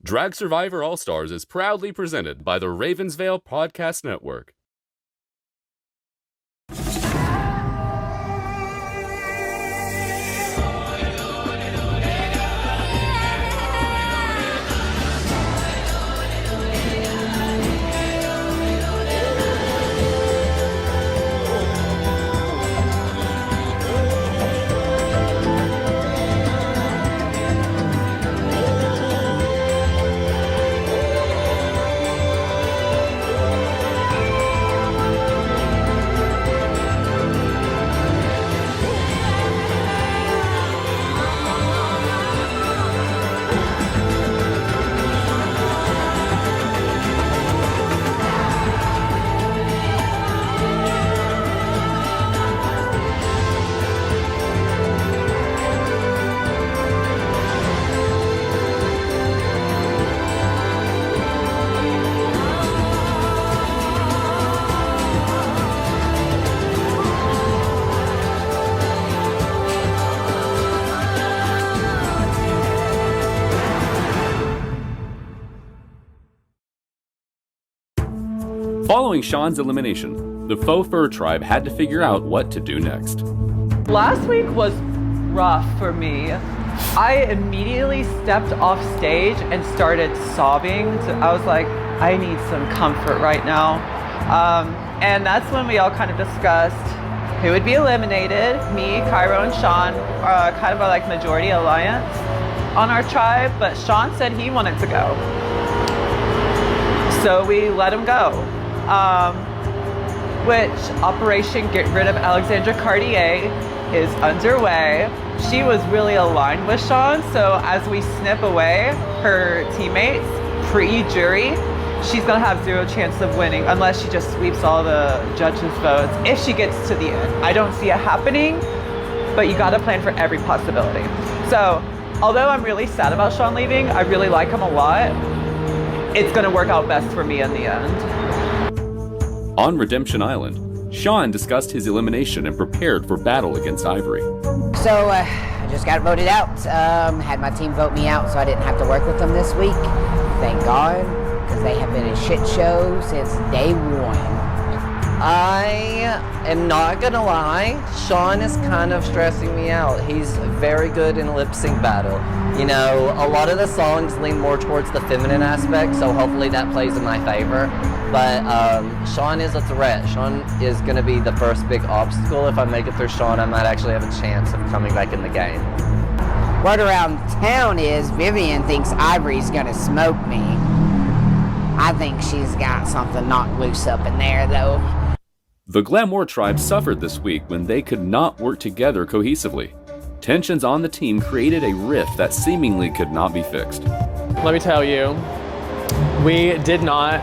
Drag Survivor All-Stars is proudly presented by the Ravensvale Podcast Network. Following Sean's elimination, the Faux Fur tribe had to figure out what to do next. Last week was rough for me. I immediately stepped off stage and started sobbing. So I was like, I need some comfort right now. And that's when we all kind of discussed who would be eliminated. Me, Cairo, and Sean are kind of a like majority alliance on our tribe, but Sean said he wanted to go. So we let him go. Which Operation Get Rid of Alexandra Cartier is underway. She was really aligned with Sean, so as we snip away her teammates pre-jury, she's gonna have zero chance of winning unless she just sweeps all the judges' votes if she gets to the end. I don't see it happening, but you gotta plan for every possibility. So, although I'm really sad about Sean leaving, I really like him a lot. It's gonna work out best for me in the end. On Redemption Island, Sean discussed his elimination and prepared for battle against Ivory. So, I just got voted out. Had my team vote me out so I didn't have to work with them this week. Thank God, because they have been a shit show since day one. I am not gonna lie, Sean is kind of stressing me out. He's very good in lip sync battle. You know, a lot of the songs lean more towards the feminine aspect, so hopefully that plays in my favor. But Sean is a threat. Sean is gonna be the first big obstacle. If I make it through Sean, I might actually have a chance of coming back in the game. Word around town is Vivian thinks Ivory's gonna smoke me. I think she's got something knocked loose up in there, though. The Glamour tribe suffered this week when they could not work together cohesively. Tensions on the team created a rift that seemingly could not be fixed. Let me tell you, we did not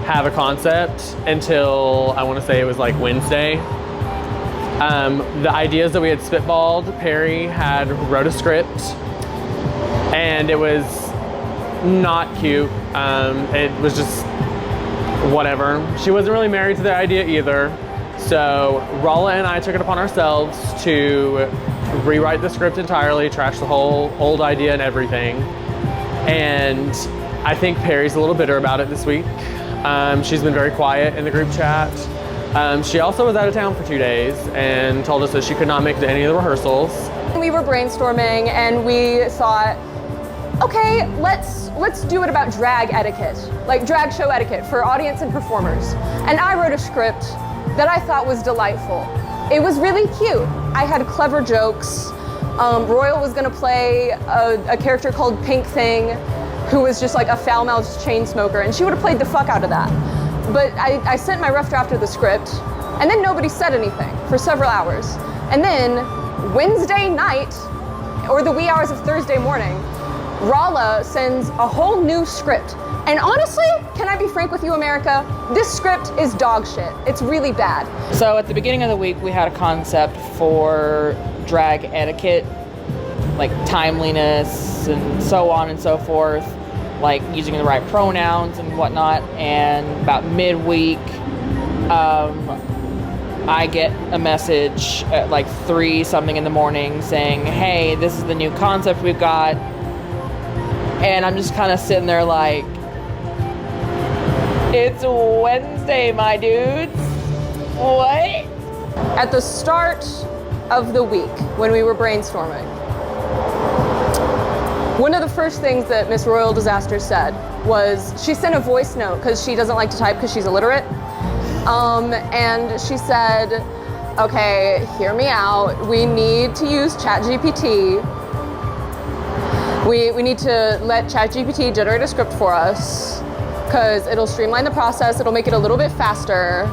have a concept until, I want to say it was like Wednesday. The ideas that we had spitballed, Perry had wrote a script, and it was not cute. It was just whatever. She wasn't really married to the idea either. So Rahla and I took it upon ourselves to rewrite the script entirely, trash the whole old idea and everything. And I think Perry's a little bitter about it this week. She's been very quiet in the group chat. She also was out of town for 2 days and told us that she could not make it to any of the rehearsals. We were brainstorming and we thought, okay, let's do it about drag etiquette, like drag show etiquette for audience and performers. And I wrote a script that I thought was delightful. It was really cute. I had clever jokes. Royal was gonna play a character called Pink Thing, who was just like a foul-mouthed chain smoker, and she would have played the fuck out of that. But I sent my rough draft of the script, and then nobody said anything for several hours. And then Wednesday night, or the wee hours of Thursday morning, Rahla sends a whole new script. And honestly, can I be frank with you, America? This script is dog shit. It's really bad. So at the beginning of the week, we had a concept for drag etiquette, like timeliness and so on and so forth, like using the right pronouns and whatnot. And about midweek, I get a message at like 3 something in the morning saying, hey, this is the new concept we've got. And I'm just kind of sitting there like, it's Wednesday, my dudes. What? At the start of the week, when we were brainstorming, one of the first things that Miss Royal Disaster said was she sent a voice note because she doesn't like to type because she's illiterate. And she said, okay, hear me out. We need to use ChatGPT. We need to let ChatGPT generate a script for us because it'll streamline the process, it'll make it a little bit faster,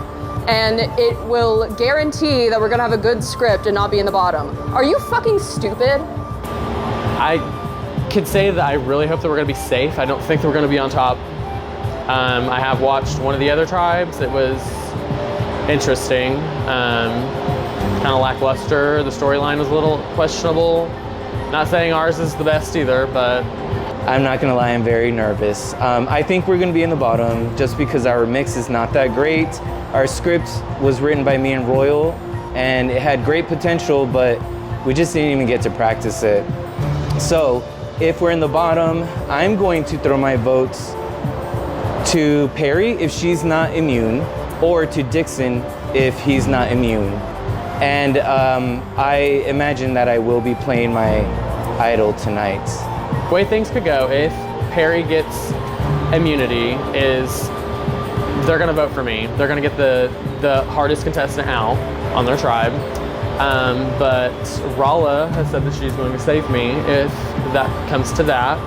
and it will guarantee that we're gonna have a good script and not be in the bottom. Are you fucking stupid? I could say that I really hope that we're gonna be safe. I don't think that we're gonna be on top. I have watched one of the other tribes. It was interesting, kind of lackluster. The storyline was a little questionable. Not saying ours is the best either, but I'm not gonna lie, I'm very nervous. I think we're gonna be in the bottom just because our mix is not that great. Our script was written by me and Royal, and it had great potential, but we just didn't even get to practice it. So, if we're in the bottom, I'm going to throw my votes to Perry if she's not immune, or to Dixon if he's not immune. And I imagine that I will be playing my idol tonight. the way things could go if Perry gets immunity is they're gonna vote for me. They're gonna get the hardest contestant out on their tribe. But Rahla has said that she's going to save me if that comes to that.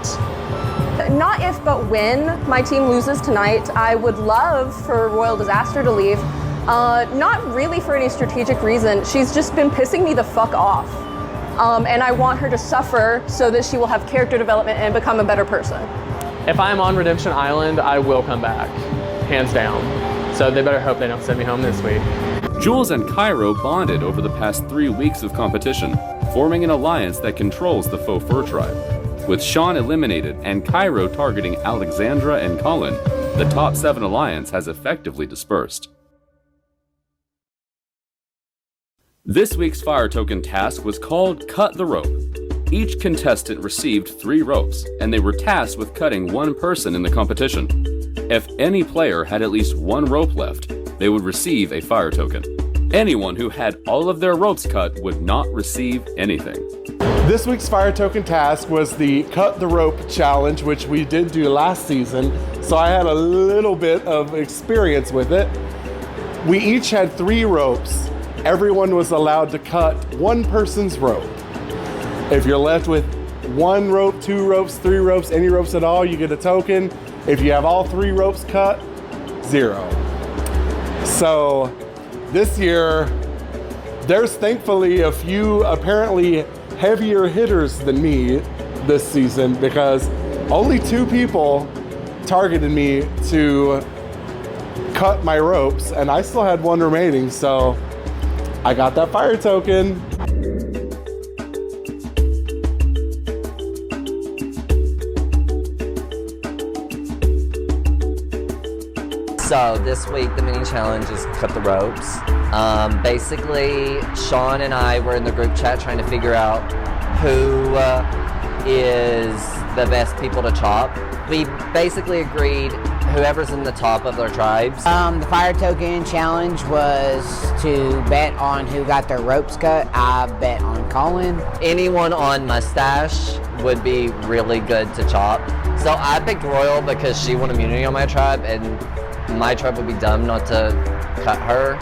Not if, but when my team loses tonight, I would love for Royal Disaster to leave. Not really for any strategic reason. She's just been pissing me the fuck off. And I want her to suffer so that she will have character development and become a better person. If I'm on Redemption Island, I will come back, hands down. So they better hope they don't send me home this week. Jules and Cairo bonded over the past 3 weeks of competition, forming an alliance that controls the Faux Fur tribe. With Sean eliminated and Cairo targeting Alexandra and Colin, the top 7 alliance has effectively dispersed. This week's fire token task was called Cut the Rope. Each contestant received 3 ropes, and they were tasked with cutting 1 person in the competition. If any player had at least 1 rope left, they would receive a fire token. Anyone who had all of their ropes cut would not receive anything. This week's fire token task was the Cut the Rope challenge, which we did do last season, so I had a little bit of experience with it. We each had 3 ropes. Everyone was allowed to cut 1 person's rope. If you're left with 1 rope, 2 ropes, 3 ropes, any ropes at all, you get a token. If you have all 3 ropes cut, 0. So this year, there's thankfully a few apparently heavier hitters than me this season, because only 2 people targeted me to cut my ropes, and I still had 1 remaining, so I got that fire token. So this week the mini challenge is cut the ropes. Basically, Sean and I were in the group chat trying to figure out who is the best people to chop. We basically agreed whoever's in the top of their tribes. The fire token challenge was to bet on who got their ropes cut. I bet on Colin. Anyone on Mustache would be really good to chop. So I picked Royal because she won immunity on my tribe, and my tribe would be dumb not to cut her.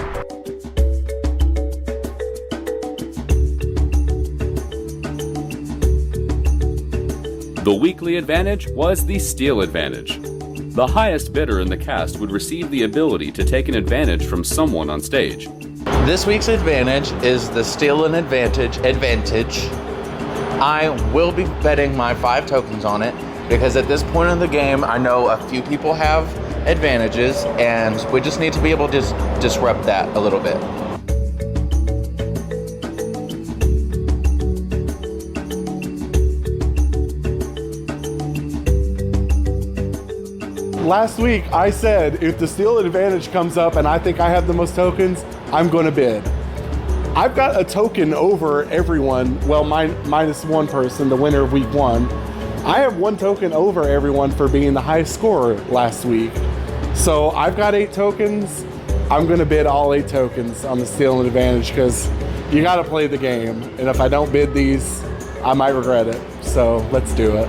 The weekly advantage was the steal advantage. The highest bidder in the cast would receive the ability to take an advantage from someone on stage. This week's advantage is the steal and advantage. I will be betting my 5 tokens on it because at this point in the game, I know a few people have advantages and we just need to be able to just disrupt that a little bit. Last week, I said if the steal advantage comes up and I think I have the most tokens, I'm gonna bid. I've got a token over everyone, well, minus 1 person, the winner of week 1. I have 1 token over everyone for being the high scorer last week. So I've got 8 tokens. I'm gonna bid all 8 tokens on the steal and advantage because you gotta play the game. And if I don't bid these, I might regret it. So let's do it.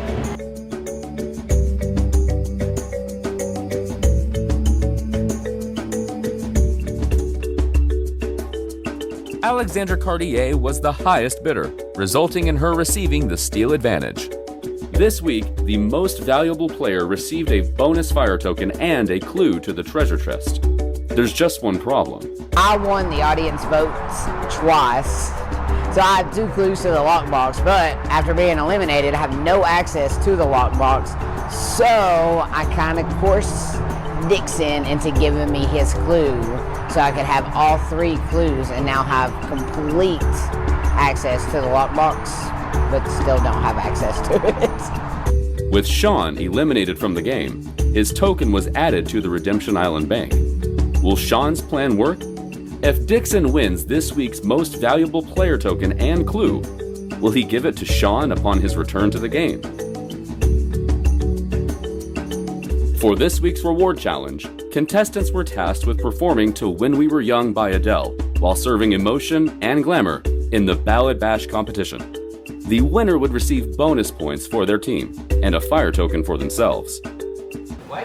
Alexandra Cartier was the highest bidder, resulting in her receiving the steal advantage. This week, the most valuable player received a bonus fire token and a clue to the treasure chest. There's just one problem. I won the audience votes twice, so I have 2 clues to the lockbox, but after being eliminated, I have no access to the lockbox, so I kind of forced Dixon into giving me his clue so I could have all 3 clues and now have complete access to the lockbox, but still don't have access to it. With Sean eliminated from the game, his token was added to the Redemption Island Bank. Will Sean's plan work? If Dixon wins this week's most valuable player token and clue, will he give it to Sean upon his return to the game? For this week's reward challenge, contestants were tasked with performing to When We Were Young by Adele while serving emotion and glamour in the Ballad Bash competition. The winner would receive bonus points for their team and a fire token for themselves.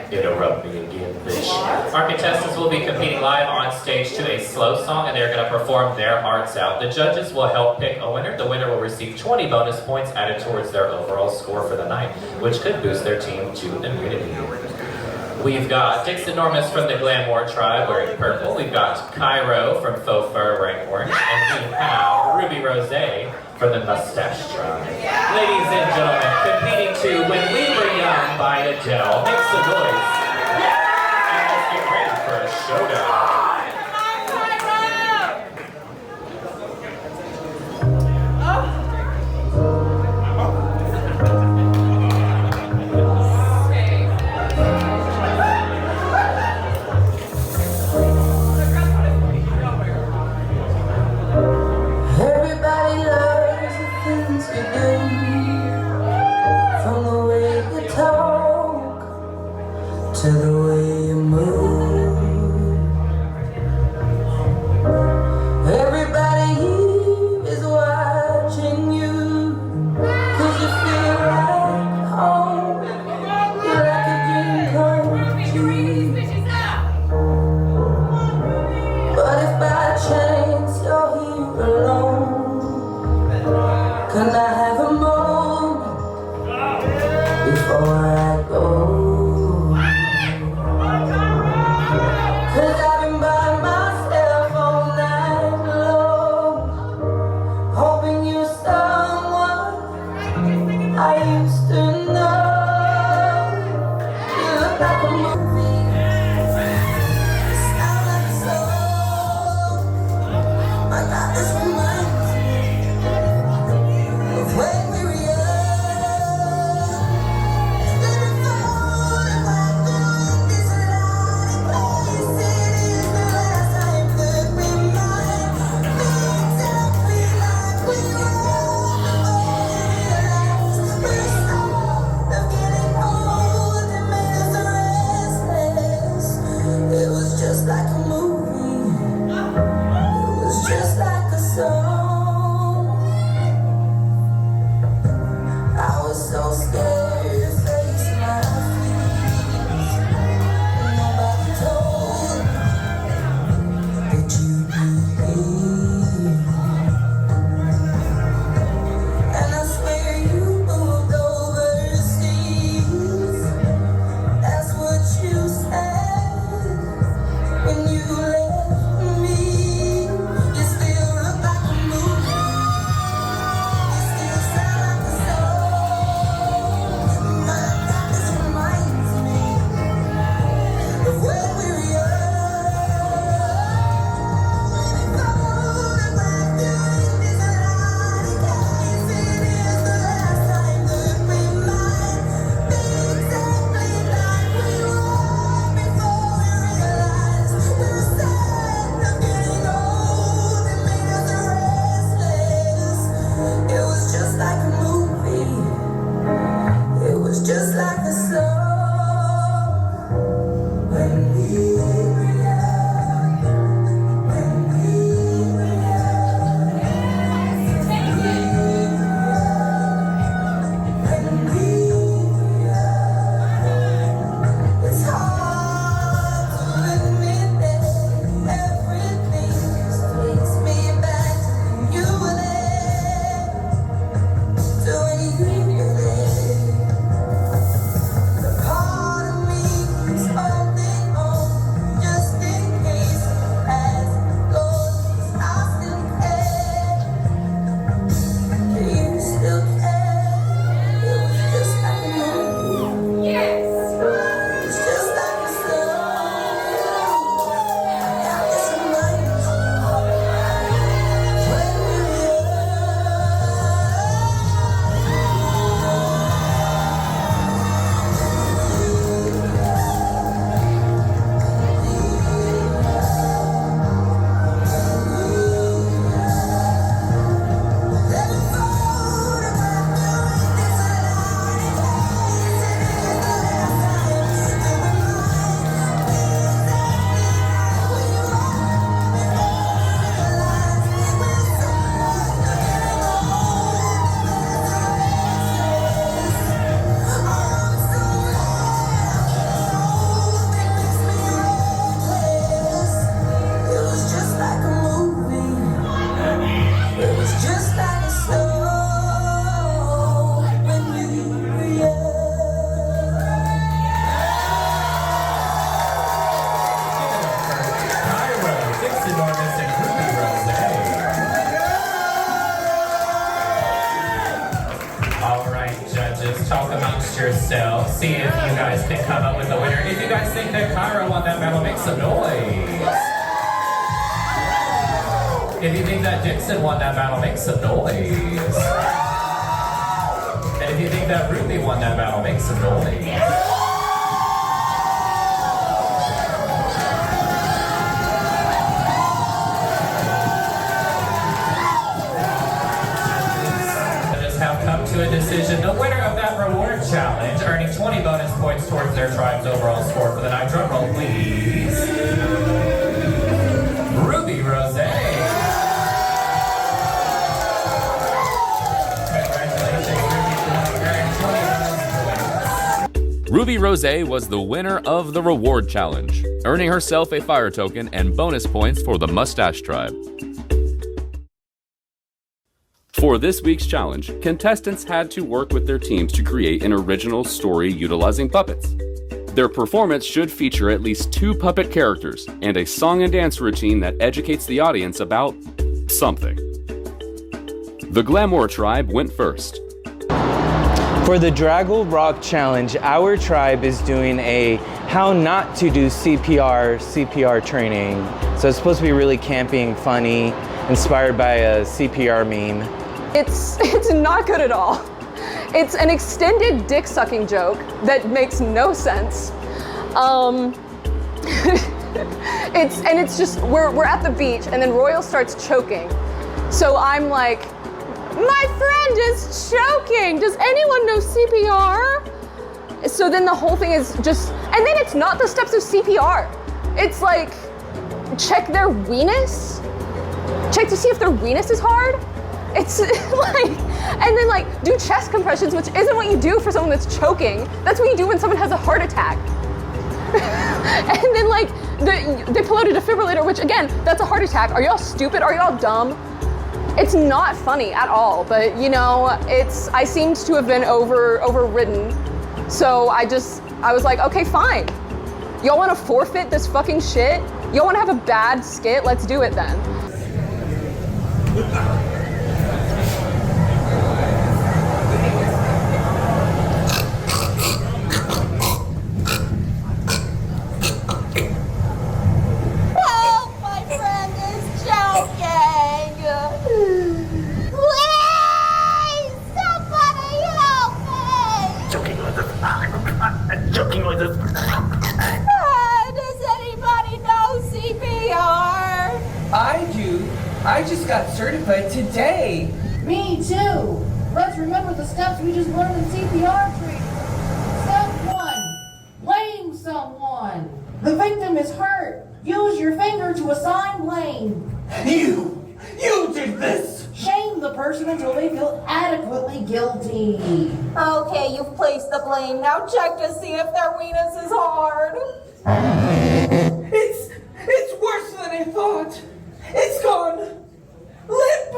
Interrupt me again, bitch. Our contestants will be competing live on stage to a slow song, and they're going to perform their hearts out. The judges will help pick a winner. The winner will receive 20 bonus points added towards their overall score for the night, which could boost their team to immunity. We've got Dixon Normus from the Glamour tribe wearing purple. We've got Cairo from Faux Fur wearing orange. And we have Ruby Rose from the Mustache tribe. Ladies and gentlemen, competing to When We Were Young by Adele. Make some noise. And let's get ready for a showdown. To the way you move, everybody here is watching you, 'cause you feel like home, you're like a dream come true. But if by chance you're here alone, can I have a moment before I go? see if you guys can come up with a winner. If you guys think that Kyra won that battle, make some noise. If you think that Dixon won that battle, make some noise. And if you think that Ruby won that battle, make some noise. Come to a decision. The winner of that reward challenge, earning 20 bonus points towards their tribe's overall score for the night. Drum roll, please. Ruby Rose. Congratulations, Ruby Rose was the winner of the reward challenge, earning herself a fire token and bonus points for the Mustache Tribe. For this week's challenge, contestants had to work with their teams to create an original story utilizing puppets. Their performance should feature at least 2 puppet characters and a song and dance routine that educates the audience about something. The Glamour Tribe went first. For the Draggle Rock Challenge, our tribe is doing a how not to do CPR training. So it's supposed to be really campy and funny, inspired by a CPR meme. It's not good at all. It's an extended dick sucking joke that makes no sense. It's just we're at the beach and then Royal starts choking. So I'm like, my friend is choking. Does anyone know CPR? So then the whole thing is just, and then it's not the steps of CPR. It's like, check their weenus. Check to see if their weenus is hard. It's like, and then like do chest compressions, which isn't what you do for someone that's choking. That's what you do when someone has a heart attack. And then like they pull out a defibrillator, which again, that's a heart attack. Are y'all stupid? Are y'all dumb? It's not funny at all, but you know, I seemed to have been overridden. So I was like, okay, fine. Y'all wanna forfeit this fucking shit? Y'all wanna have a bad skit? Let's do it then. Does anybody know CPR? I do. I just got certified today. Me too. Let's remember the steps we just learned in CPR training. Step 1, blame someone. The victim is hurt. Use your finger to assign blame. You did this. Shame the person until they feel adequately guilty. Okay, you've placed the blame. Now check to see if their weenus is hard. It's worse than I thought. It's gone limp.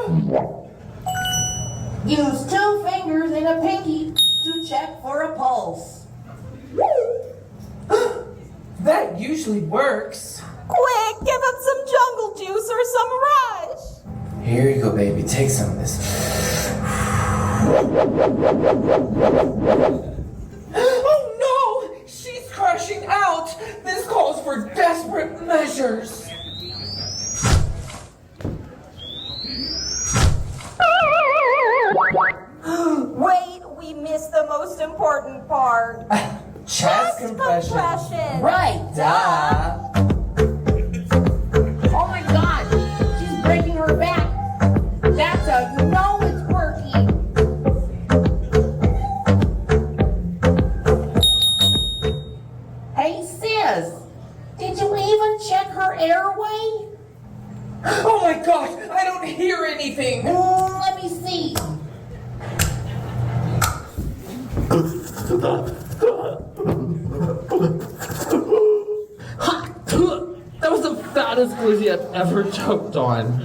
Use 2 fingers and a pinky to check for a pulse. That usually works. Quick, give him some jungle juice or some rush. Here you go, baby. Take some of this. Oh no! She's crashing out! This calls for desperate measures. Wait, we missed the most important part. Chest compression. Right. Duh. Oh my God, she's breaking her back. That's how you know it's working. Hey sis, did you even check her airway? Oh my gosh, I don't hear anything. Let me see. That was the fattest glizzy I've ever choked on.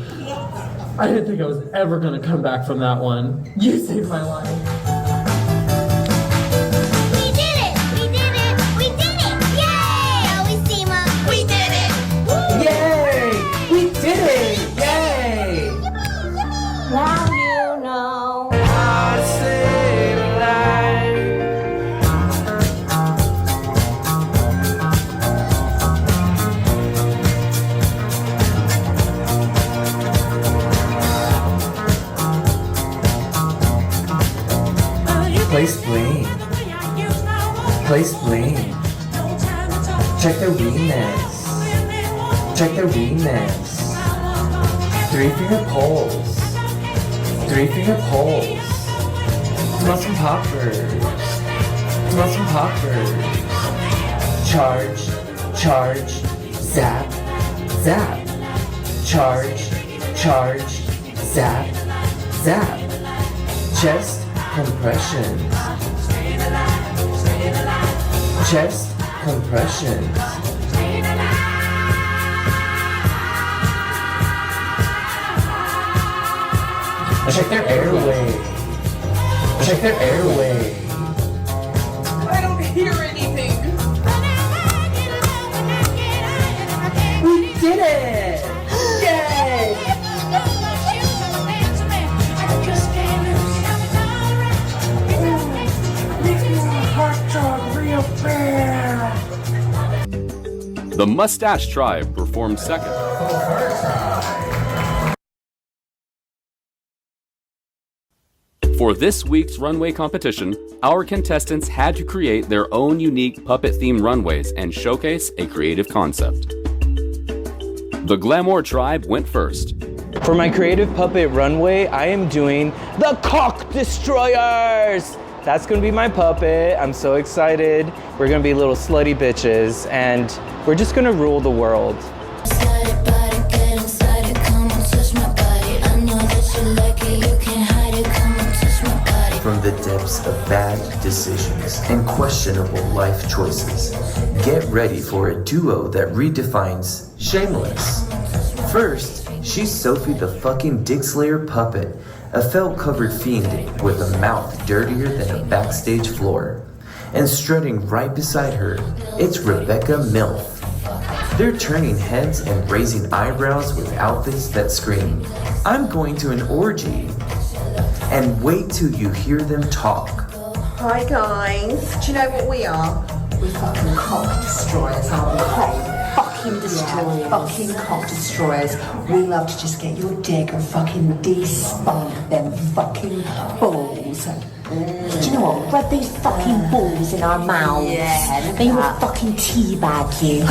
I didn't think I was ever gonna come back from that one. You saved my life. We did it! We did it! We did it! Yay! Alisima! We did it! Yay! We did it! Yay! Now you know. I saved a life. thing. Check the remix. Check the remix. 3-finger pulls. 3-finger pulls. Want some poppers. Want some poppers. Charge, charge, zap, zap. Charge, charge, zap, zap. Chest compressions. Chest compressions. Check their airway. Check their airway. I don't hear anything. We did it! Yay! The Mustache Tribe performed second. For this week's runway competition, our contestants had to create their own unique puppet-themed runways and showcase a creative concept. The Glamour Tribe went first. For my creative puppet runway, I am doing the Cock Destroyers! That's gonna be my puppet. I'm so excited. We're gonna be little slutty bitches, and we're just gonna rule the world. From the depths of bad decisions and questionable life choices, get ready for a duo that redefines shameless. First, she's Sophie the fucking Dick Slayer puppet, a felt-covered fiend with a mouth dirtier than a backstage floor. And strutting right beside her, it's Rebecca Milf. They're turning heads and raising eyebrows with outfits that scream, "I'm going to an orgy." And wait till you hear them talk. Hi guys, do you know what we are? We're fucking cock destroyers, aren't we? Fucking destroyers. Yeah, fucking cock destroyers. We love to just get your dick and fucking de-spunk them fucking balls. Do you know what? Rub these fucking balls in our mouths. Yeah, they will fucking teabag you.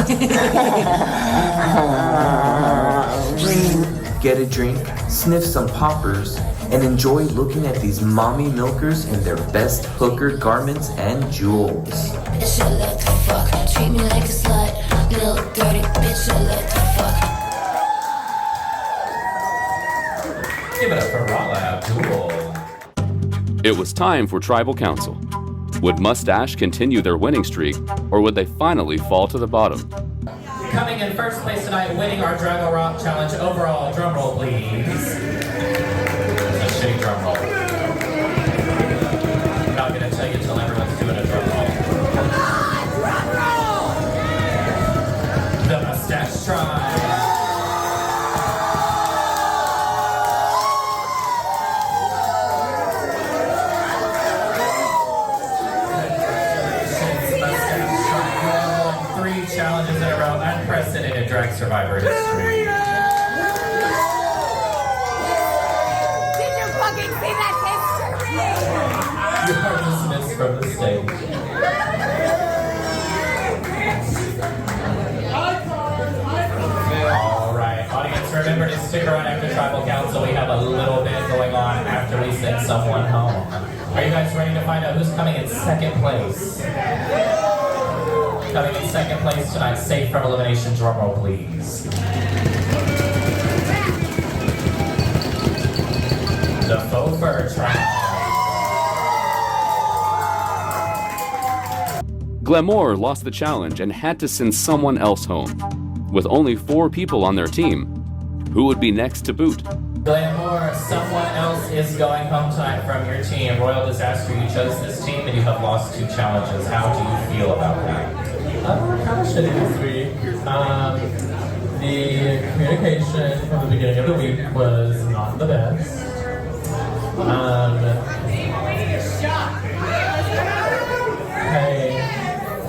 Get a drink, sniff some poppers, and enjoy looking at these mommy milkers in their best hooker garments and jewels. Bitch, I love to fuck. Treat me like a slut. Little dirty bitch, I love to fuck. Give it up for Rahla Abdul. It was time for Tribal Council. Would Mustache continue their winning streak, or would they finally fall to the bottom? Coming in first place tonight, winning our Drago Rock Challenge overall. Drum roll, please. A shitty drum roll. I'm not gonna tell you till everyone's doing a drum roll. The Mustache Tribe. Challenges in a row, unprecedented drag survivor history. Did you fucking see that history? You are dismissed from the stage. Alright, audience, remember to stick around after Tribal Council. We have a little bit going on after we send someone home. Are you guys ready to find out who's coming in second place? Coming in second place tonight, safe from elimination, drumroll please. The Faux Fur Tribe. Glamour lost the challenge and had to send someone else home. With only 4 people on their team, who would be next to boot? Glamour, someone else is going home tonight from your team. Royal Disaster, you chose this team and you have lost 2 challenges. How do you feel about that? Kind of shitty this week. The communication from the beginning of the week was not the best. Hey,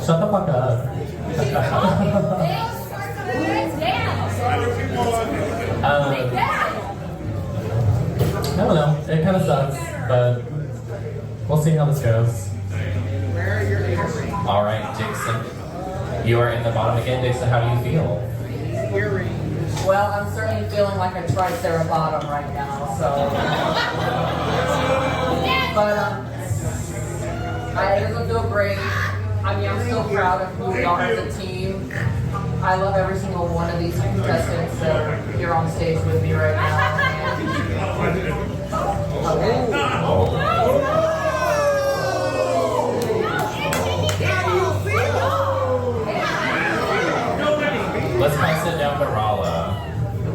shut the fuck up. I don't know. It kind of sucks, but we'll see how this goes. All right, Dix Dixon. You are in the bottom again, Dixon. How do you feel? Well, I'm certainly feeling like a triceratops right now, so. But it doesn't feel great. I mean, I'm still proud of who we are as a team. I love every single one of these contestants that are here on stage with me right now. Let's pass it down to Rahla.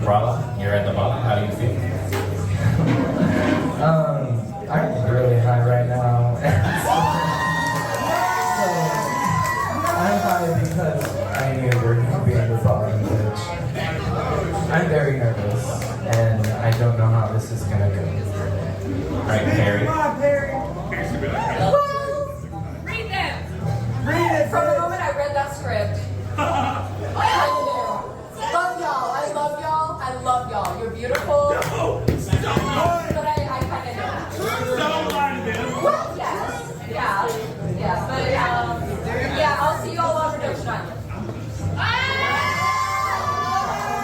Rahla, you're at the bottom. How do you feel? I'm really high right now. I'm high because I knew we were going to be at the bottom, which I'm very nervous, and I don't know how this is going to go. All right, Perry. Read them. Read it. From the moment I read that script, I knew. Love y'all. I love y'all. I love y'all. You're beautiful. No. But I kind of know. Well, yes. Yeah. Yeah. But yeah, I'll see you all on Redemption Island.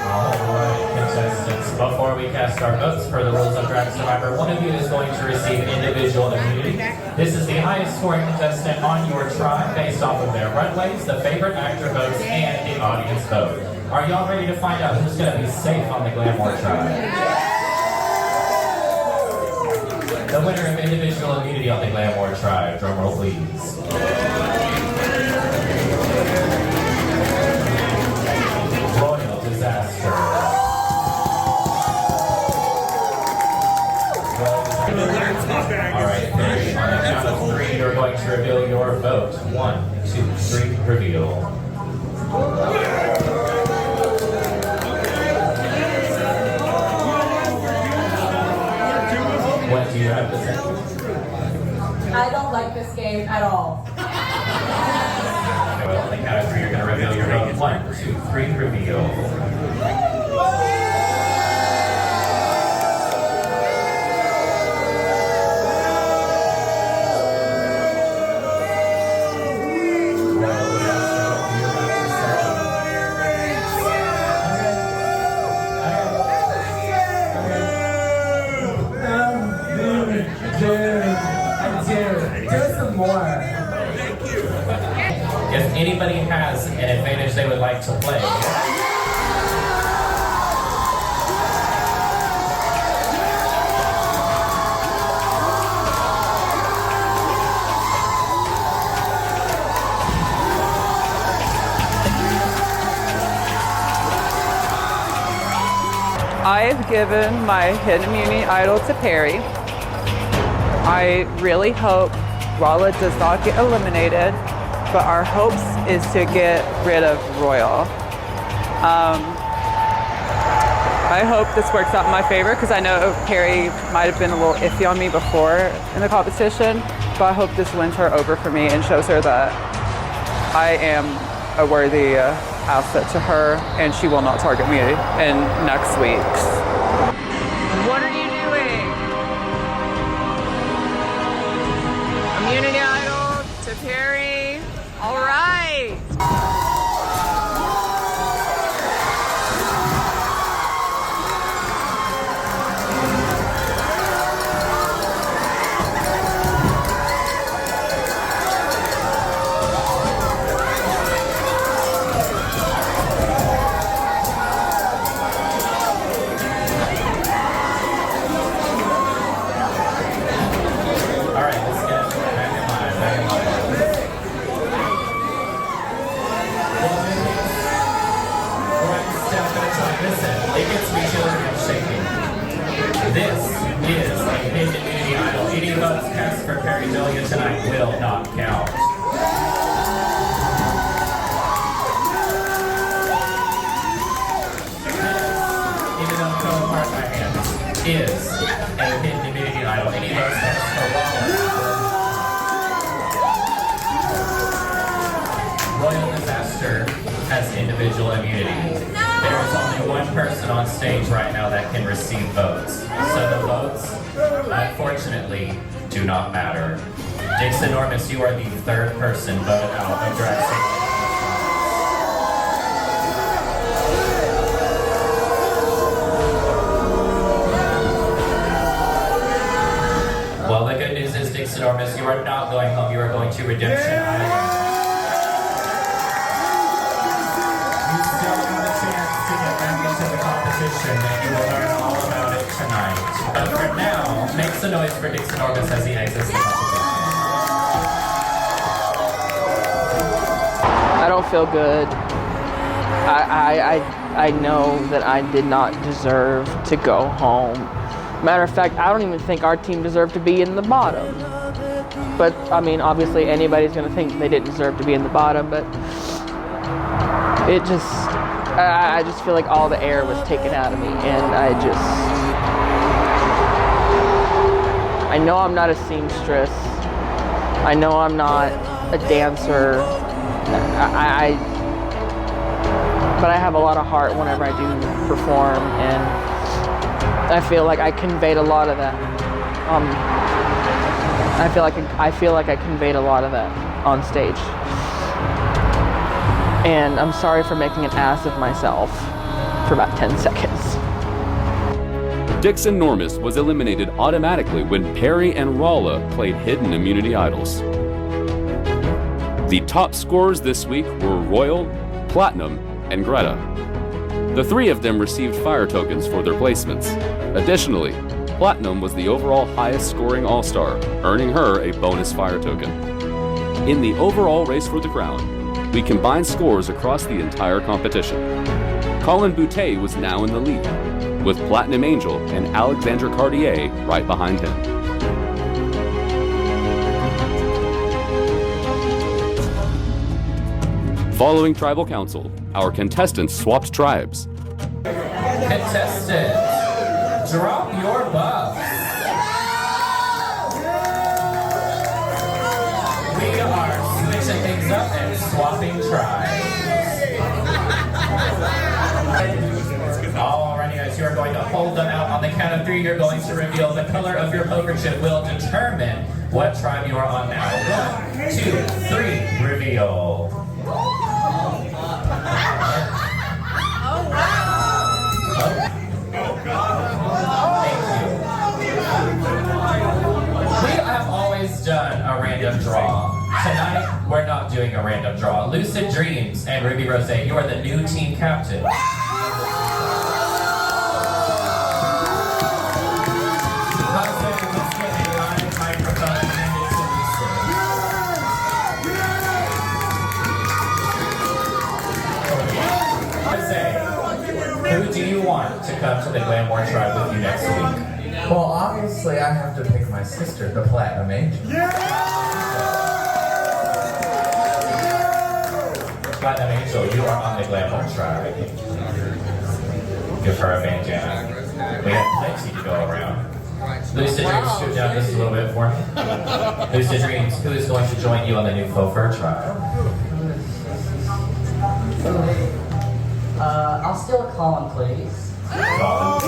All right, contestants. Before we cast our votes per the rules of Drag Survivor, one of you is going to receive individual immunity. This is the highest scoring contestant on your tribe based off of their runways, the favorite actor votes, and the audience vote. Are y'all ready to find out who's going to be safe on the Glamour tribe? The winner of individual immunity on the Glamour tribe, drumroll please. Royal disaster. All right, Perry, on the count of 3, you're going to reveal your vote. 1, 2, 3, reveal. What do you have to say? I don't like this game at all. Okay, well, on the count of 3, you're going to reveal your vote. 1, 2, 3, reveal. If anybody has an advantage they would like to play. I've given my hidden immunity idol to Perry. I really hope Rahla does not get eliminated, but our hopes is to get rid of Royal. I hope this works out in my favor because I know Perry might have been a little iffy on me before in the competition, but I hope this wins her over for me and shows her that I am a worthy asset to her and she will not target me in next week's. What are you doing? Immunity idol to Perry. All right. This is a hidden immunity idol. Any votes cast for Perry Million tonight will not count. Even though Color Part by Hands is a hidden immunity idol, any votes cast for Royal Disaster has individual immunity. There is only one person on stage right now that can receive votes. So the votes, unfortunately, do not matter. Dix Enormous, you are the third person voted out of drag singing. Well, the good news is, Dix Enormous, you are not going home. You are going to Redemption Island. You still have a chance to get back into the competition, and you will learn all about it tonight. But for now, make some noise for Dix Enormous as he exits the competition. I don't feel good. I know that I did not deserve to go home. Matter of fact, I don't even think our team deserved to be in the bottom. But, I mean, obviously anybody's going to think they didn't deserve to be in the bottom, but it just, I just feel like all the air was taken out of me, and I know I'm not a seamstress. I know I'm not a dancer. But I have a lot of heart whenever I do perform, and I feel like I conveyed a lot of that. I feel like I conveyed a lot of that on stage. And I'm sorry for making an ass of myself for about 10 seconds. Dix Enormous was eliminated automatically when Perry and Rahla played Hidden Immunity Idols. The top scorers this week were Royal, Platinum, and Greta. The three of them received fire tokens for their placements. Additionally, Platinum was the overall highest scoring all-star, earning her a bonus fire token. In the overall race for the crown, we combined scores across the entire competition. Colin Boutte was now in the lead, with Platinum Angel and Alexandra Cartier right behind him. Following Tribal Council, our contestants swapped tribes. Contestant, drop your buff. We are switching things up and swapping tribes. Alrighty guys, you are going to hold them out. On the count of 3, you're going to reveal the color of your poker chip will determine what tribe you are on now. 1, 2, 3, reveal. We have always done a random draw. Tonight, we're not doing a random draw. Lucid Dreams and Ruby Rose, you are the new team captain. Who do you want to come to the Glamour Tribe with you next week? Well, obviously I have to pick my sister, the Platinum Angel. Platinum Angel, you are on the Glamour Tribe. Give her a bandana. We have plenty to go around. Lucid Dreams, scoot down just a little bit for me. Lucid Dreams, who is going to join you on the new Faux Fur Tribe? I'll steal a Colin, please. Colin.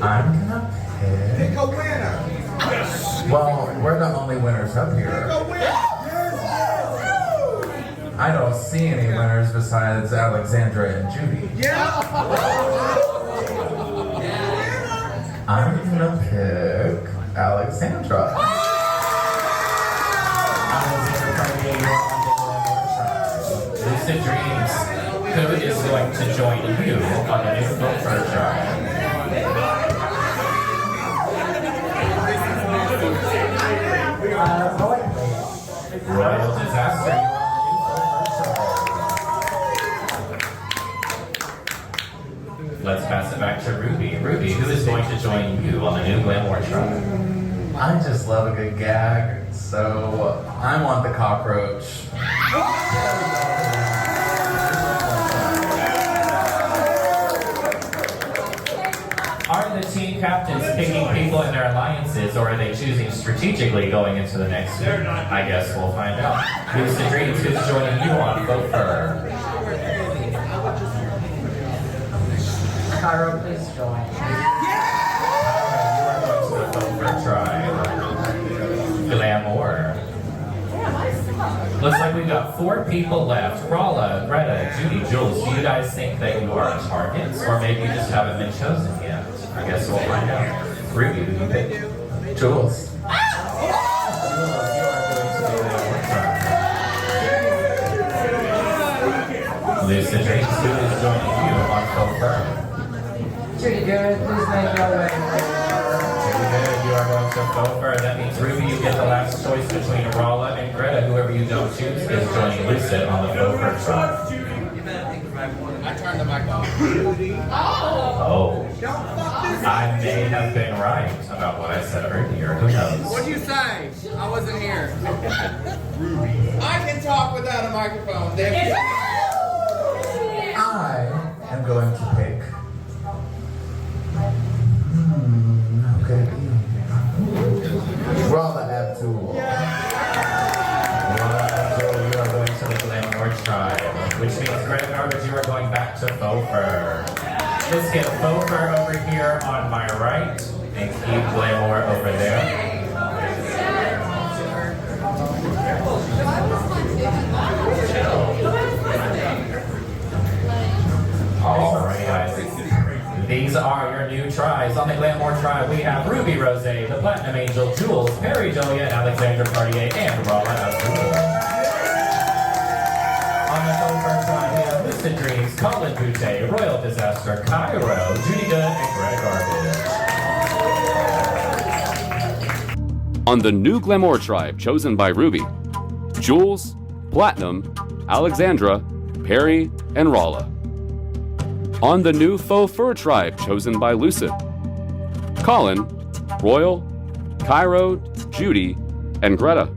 I'm gonna pick a winner. Well, we're the only winners up here. I don't see any winners besides Alexandra and Judy. I'm gonna pick Alexandra. Lucid Dreams, who is going to join you on the new Faux Fur Tribe? Royal Disaster, you are on the new Faux Fur Tribe. Let's pass it back to Ruby. Ruby, who is going to join you on the new Glamour Tribe? I just love a good gag, so I want the cockroach. captains picking people in their alliances, or are they choosing strategically going into the next week? I guess we'll find out. Lucid Dreams, who's joining you on Gopher? Cairo, please join. You are going to the Gopher tribe. Glamour. Looks like we've got 4 people left. Rahla, Greta, Judy, Jules. Do you guys think that you are targets, or maybe you just haven't been chosen yet? I guess we'll find out. Ruby, who do you pick? Jules. Lucid Dreams, who is joining you on Gopher? Judy Good, please make your way. Judy Good, you are going to Gopher. That means Ruby, you get the last choice between Rahla and Greta. Whoever you don't choose is joining Lucid on the Gopher tribe. I turned the mic off. Oh. I may have been right about what I said earlier. Who knows? What'd you say? I wasn't here. I can talk without a microphone. I am going to pick. Okay. Rahla Abdul. Rahla Abdul, you are going to the Glamour tribe, which means Greta Garbage, you are going back to Gopher. Let's get Gopher over here on my right and keep Glamour over there. Alright guys, these are your new tribes. On the Glamour tribe we have Ruby Rose, the Platinum Angel, Jules, Perry Julia, Alexandra Cartier, and Rahla Abdul. On the Gopher tribe we have Lucid Dreams, Colin Boutte, Royal Disaster, Cairo, Judy Good, and Greg Garbage. On the new Glamour tribe chosen by Ruby, Jules, Platinum, Alexandra, Perry, and Rahla. On the new Faux Fur tribe chosen by Lucid, Colin, Royal, Cairo, Judy, and Greta.